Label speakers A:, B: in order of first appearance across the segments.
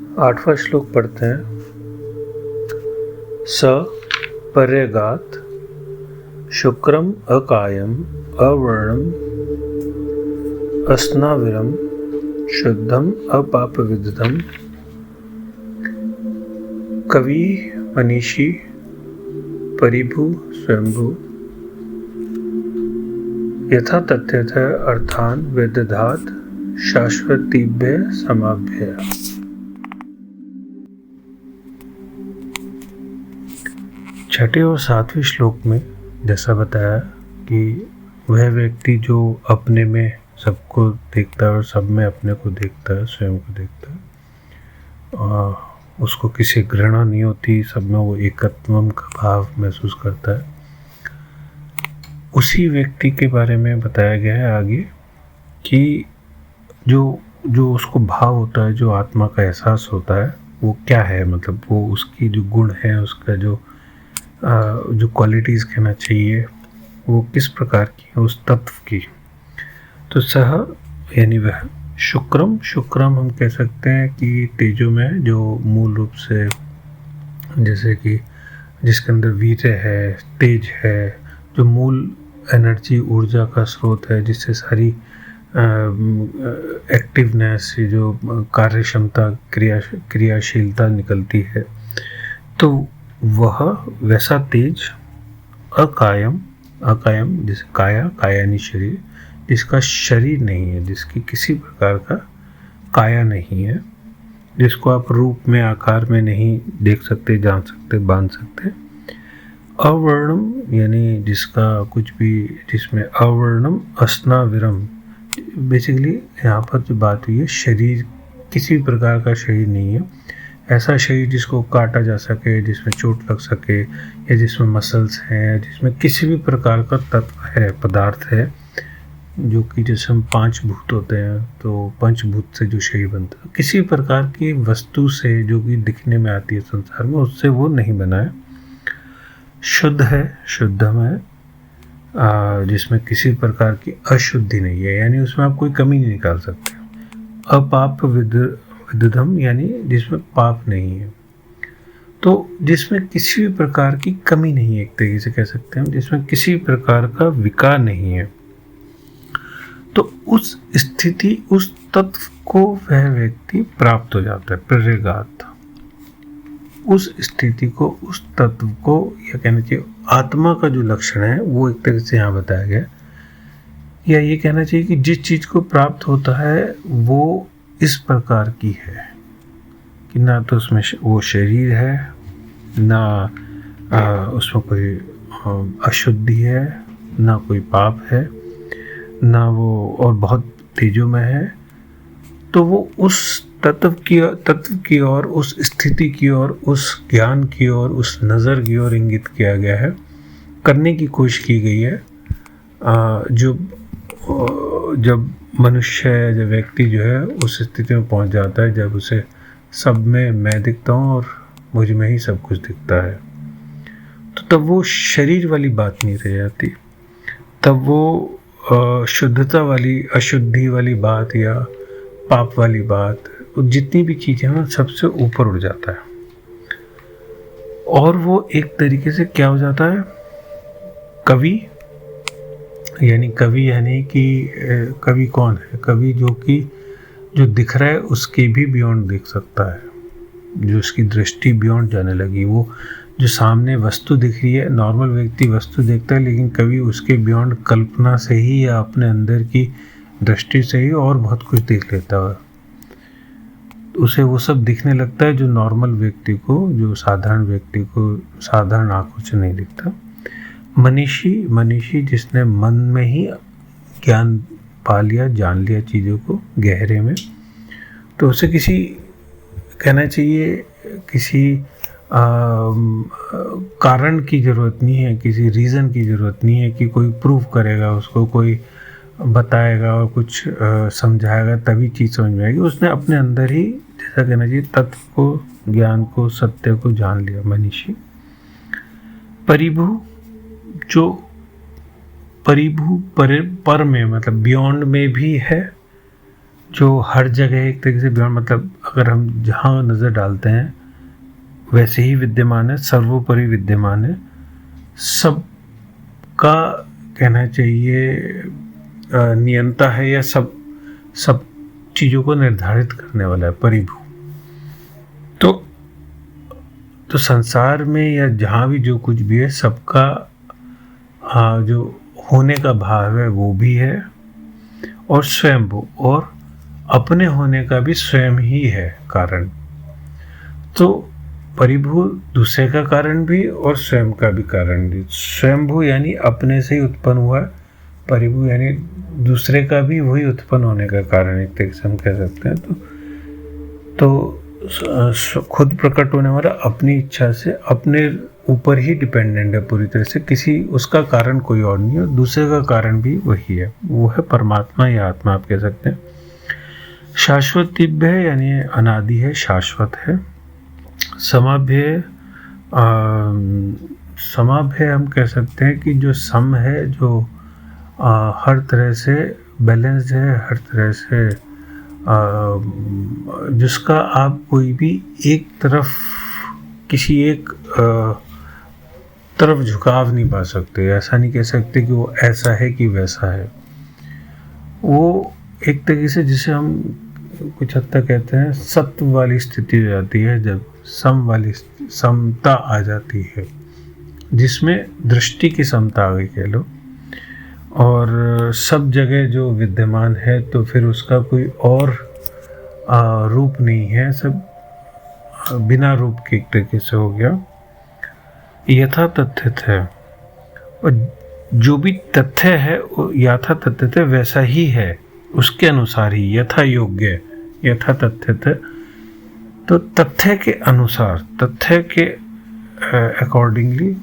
A: 8वां श्लोक पढ़ते हैं। स पर्यगात शुक्रम अकायम अवर्णम अस्नाविरम शुद्धम अपापविदितम कवि मनीषी परिभु स्वयंभू यथा तथ्यतः अर्थान वेदधात शाश्वतीभ्य समाभ्य। छठे और सातवें श्लोक में जैसा बताया कि वह व्यक्ति जो अपने में सबको देखता है और सब में अपने को देखता है, स्वयं को देखता है, उसको किसी घृणा नहीं होती, सब में वो एकत्वम का भाव महसूस करता है, उसी व्यक्ति के बारे में बताया गया है आगे कि जो उसको भाव होता है, जो आत्मा का एहसास होता है, वो क्या है, मतलब वो उसकी जो गुण है, उसका जो क्वालिटीज़ कहना चाहिए, वो किस प्रकार की है, उस तत्व की। तो सह यानी वह शुक्रम हम कह सकते हैं कि तेजो में जो मूल रूप से जैसे कि जिसके अंदर वीर्य है, तेज है, जो मूल एनर्जी ऊर्जा का स्रोत है, जिससे सारी एक्टिवनेस, जो कार्य क्षमता, क्रियाशीलता निकलती है, तो वह वैसा तेज अकायम जैसे काया यानी शरीर, जिसका शरीर नहीं है, जिसकी किसी प्रकार का काया नहीं है, जिसको आप रूप में, आकार में नहीं देख सकते, जान सकते, बांध सकते। अवर्णम यानी जिसका कुछ भी, जिसमें अवर्णम अस्नाविरम, बेसिकली यहाँ पर जो बात हुई है, शरीर किसी भी प्रकार का शरीर नहीं है, ऐसा शरीर जिसको काटा जा सके, जिसमें चोट लग सके, या जिसमें मसल्स हैं, जिसमें किसी भी प्रकार का तत्व है, पदार्थ है, जो कि जैसे हम 5 भूत होते हैं, तो पंचभूत से जो शरीर बनता है, किसी प्रकार की वस्तु से जो कि दिखने में आती है संसार में, उससे वो नहीं बना है, शुद्ध है, शुद्धम है, जिसमें किसी प्रकार की अशुद्धि नहीं है, यानी उसमें आप कोई कमी नहीं निकाल सकते। अपाप विदधम यानी जिसमें पाप नहीं है, तो जिसमें किसी भी प्रकार की कमी नहीं है, एक तरीके से कह सकते हैं, जिसमें किसी प्रकार का विकार नहीं है, तो उस स्थिति, उस तत्व को वह व्यक्ति प्राप्त हो जाता है। पर्यगात, उस स्थिति को, उस तत्व को, या कहना चाहिए आत्मा का जो लक्षण है, वो एक तरह से यहाँ बताया गया, या ये कहना चाहिए कि जिस चीज़ को प्राप्त होता है वो इस प्रकार की है कि ना तो उसमें वो शरीर है, ना उसमें कोई अशुद्धि है, ना कोई पाप है, ना वो, और बहुत तेजो में है, तो वो उस तत्व की ओर, उस स्थिति की ओर, उस ज्ञान की ओर, उस नज़र की ओर इंगित किया गया है, करने की कोशिश की गई है। जब मनुष्य, जब व्यक्ति जो है उस स्थिति में पहुंच जाता है, जब उसे सब में मैं दिखता हूँ और मुझ में ही सब कुछ दिखता है, तो तब वो शरीर वाली बात नहीं रह जाती, तब वो शुद्धता वाली, अशुद्धि वाली बात या पाप वाली बात, जितनी भी चीज़ें हैं सबसे ऊपर उड़ जाता है, और वो एक तरीके से क्या हो जाता है, कवि कि कवि कौन है, कवि जो कि जो दिख रहा है उसके भी बियॉन्ड देख सकता है, जो उसकी दृष्टि बियॉन्ड जाने लगी, वो जो सामने वस्तु दिख रही है, नॉर्मल व्यक्ति वस्तु देखता है, लेकिन कवि उसके बियॉन्ड कल्पना से ही या अपने अंदर की दृष्टि से ही और बहुत कुछ देख लेता है, उसे वो सब दिखने लगता है जो नॉर्मल व्यक्ति को, जो साधारण व्यक्ति को साधारण आंखों से नहीं दिखता। मनीषी जिसने मन में ही ज्ञान पा लिया, जान लिया चीज़ों को गहरे में, तो उसे किसी, कहना चाहिए किसी कारण की ज़रूरत नहीं है, किसी रीज़न की ज़रूरत नहीं है कि कोई प्रूफ करेगा उसको, कोई बताएगा और कुछ समझाएगा तभी चीज़ समझ में आएगी। उसने अपने अंदर ही, जैसा कहना चाहिए, तत्व को, ज्ञान को, सत्य को जान लिया। मनीषी परिभू, जो परिभू पर में, मतलब बियॉन्ड में भी है, जो हर जगह एक तरीके से बियॉन्ड, मतलब अगर हम जहाँ नज़र डालते हैं वैसे ही विद्यमान है, सर्वोपरि विद्यमान है, सबका कहना चाहिए नियंता है, या सब चीज़ों को निर्धारित करने वाला है, परिभू। तो संसार में या जहाँ भी जो कुछ भी है, सबका जो होने का भाव है वो भी है, और स्वयंभू, और अपने होने का भी स्वयं ही है कारण। तो परिभू दूसरे का कारण भी और स्वयं का भी कारण भी। स्वयंभू यानी अपने से ही उत्पन्न हुआ, परिभू यानी दूसरे का भी वही उत्पन्न होने का कारण, एक तरीके से हम कह सकते हैं। तो खुद प्रकट होने वाला अपनी इच्छा से अपने ऊपर ही डिपेंडेंट है पूरी तरह से, किसी उसका कारण कोई और नहीं है, दूसरे का कारण भी वही है, वो है परमात्मा या आत्मा आप कह सकते हैं। शाश्वत दिव्य है यानी अनादि है, शाश्वत है। समाभ्य हम कह सकते हैं कि जो सम है, जो हर तरह से बैलेंस्ड है, हर तरह से जिसका आप कोई भी एक तरफ, किसी एक तरफ झुकाव नहीं पा सकते, ऐसा नहीं कह सकते कि वो ऐसा है कि वैसा है। वो एक तरीके से जिसे हम कुछ हद तक कहते हैं सत्व वाली स्थिति हो जाती है, जब समता आ जाती है, जिसमें दृष्टि की समता आ गई कह लो, और सब जगह जो विद्यमान है, तो फिर उसका कोई और रूप नहीं है, सब बिना रूप के एक तरीके से हो गया, यथा तथित है। और जो भी तथ्य है वो यथा तथित है, वैसा ही है, उसके अनुसार ही, यथा योग्य, यथा तथित। तो तथ्य के अनुसार, तथ्य के अकॉर्डिंगली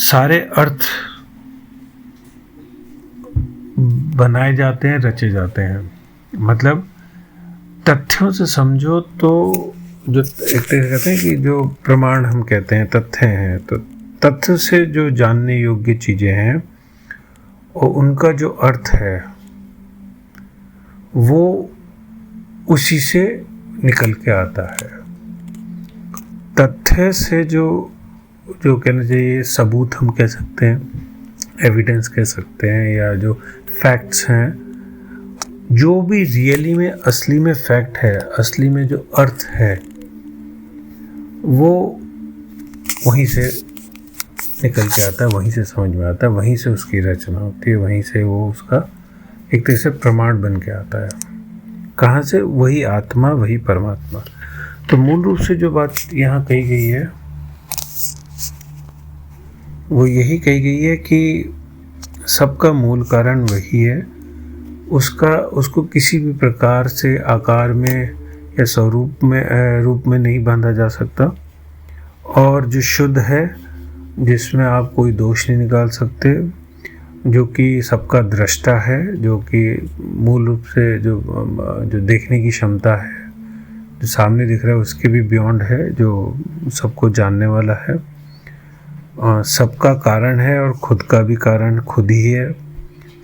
A: सारे अर्थ बनाए जाते हैं, रचे जाते हैं। मतलब तथ्यों से समझो तो जो एक तरह कहते हैं कि जो प्रमाण हम कहते हैं तथ्य हैं, तो तथ्य से जो जानने योग्य चीज़ें हैं और उनका जो अर्थ है वो उसी से निकल के आता है। तथ्य से जो कहना चाहिए सबूत हम कह सकते हैं, एविडेंस कह सकते हैं, या जो फैक्ट्स हैं, जो भी रियली में असली में फैक्ट है, असली में जो अर्थ है, वो वहीं से निकल के आता है, वहीं से समझ में आता है, वहीं से उसकी रचना होती है, वहीं से वो उसका एक तरह से प्रमाण बन के आता है। कहाँ से? वही आत्मा, वही परमात्मा। तो मूल रूप से जो बात यहाँ कही गई है वो यही कही गई है कि सबका मूल कारण वही है, उसको किसी भी प्रकार से आकार में या स्वरूप में रूप में नहीं बांधा जा सकता, और जो शुद्ध है, जिसमें आप कोई दोष नहीं निकाल सकते, जो कि सबका दृष्टा है, जो कि मूल रूप से जो देखने की क्षमता है, जो सामने दिख रहा है उसके भी बियॉन्ड है, जो सबको जानने वाला है, सबका कारण है और खुद का भी कारण खुद ही है,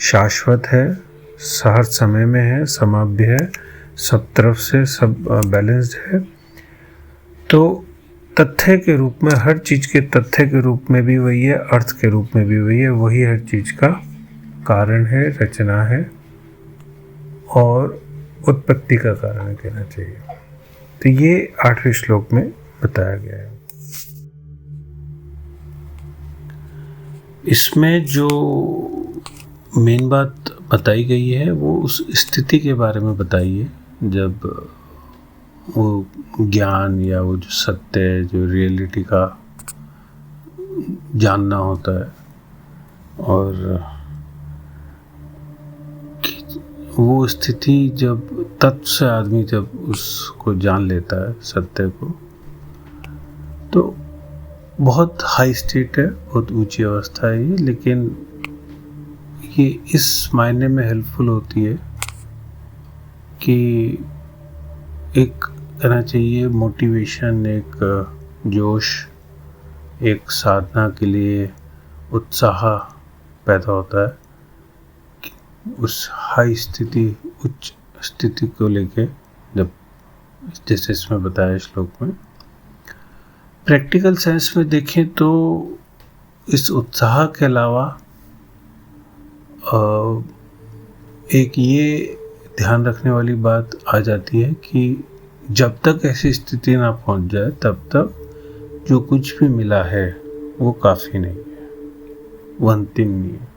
A: शाश्वत है, हर समय में है, समाभ्य है, सब तरफ से सब बैलेंस्ड है। तो तथ्य के रूप में, हर चीज़ के तथ्य के रूप में भी वही है, अर्थ के रूप में भी वही है, वही हर चीज़ का कारण है, रचना है और उत्पत्ति का कारण कहना चाहिए। तो ये 8वें श्लोक में बताया गया है। इसमें जो मेन बात बताई गई है वो उस स्थिति के बारे में बताई है जब वो ज्ञान या वो जो सत्य है, जो रियलिटी का जानना होता है, और वो स्थिति जब तत्व से आदमी जब उसको जान लेता है सत्य को, तो बहुत हाई स्टेट है, बहुत ऊंची अवस्था है ये, लेकिन ये इस मायने में हेल्पफुल होती है कि एक कहना चाहिए मोटिवेशन, एक जोश, एक साधना के लिए उत्साह पैदा होता है कि उस हाई स्थिति, उच्च स्थिति को लेके जब जैसे इसमें बताया श्लोक में। प्रैक्टिकल सेंस में देखें तो इस उत्साह के अलावा एक ये ध्यान रखने वाली बात आ जाती है कि जब तक ऐसी स्थिति ना पहुंच जाए तब तक जो कुछ भी मिला है वो काफ़ी नहीं है, वो अंतिम नहीं है।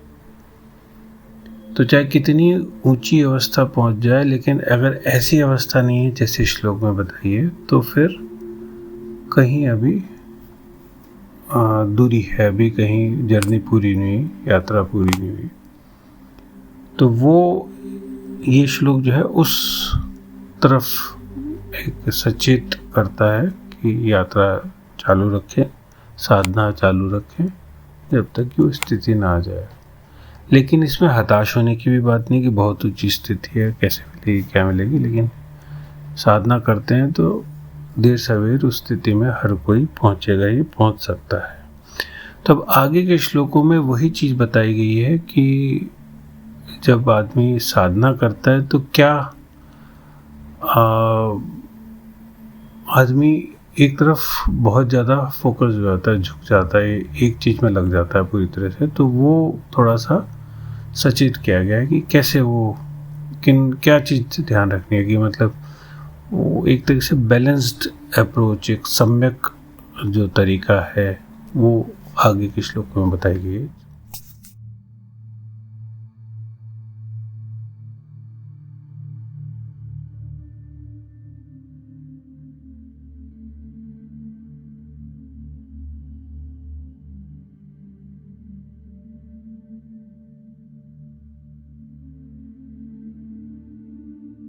A: तो चाहे कितनी ऊंची अवस्था पहुंच जाए, लेकिन अगर ऐसी अवस्था नहीं है जैसे श्लोक में बताई है, तो फिर कहीं अभी दूरी है, अभी कहीं जर्नी पूरी नहीं हुई, यात्रा पूरी नहीं हुई। तो वो ये श्लोक जो है उस तरफ एक सचेत करता है कि यात्रा चालू रखें, साधना चालू रखें जब तक कि वो स्थिति ना आ जाए। लेकिन इसमें हताश होने की भी बात नहीं कि बहुत ऊंची स्थिति है, कैसे मिलेगी क्या मिलेगी, लेकिन साधना करते हैं तो देर सवेर उस स्थिति में हर कोई पहुंचेगा ही, पहुंच सकता है। तब आगे के श्लोकों में वही चीज़ बताई गई है कि जब आदमी साधना करता है तो क्या आदमी एक तरफ बहुत ज़्यादा फोकस हो जाता है, झुक जाता है, एक चीज़ में लग जाता है पूरी तरह से। तो वो थोड़ा सा सचेत किया गया है कि कैसे वो क्या चीज़ ध्यान रखनी है, कि मतलब वो एक तरीके से बैलेंस्ड अप्रोच, एक सम्यक जो तरीका है वो आगे के श्लोक में बताई गई है।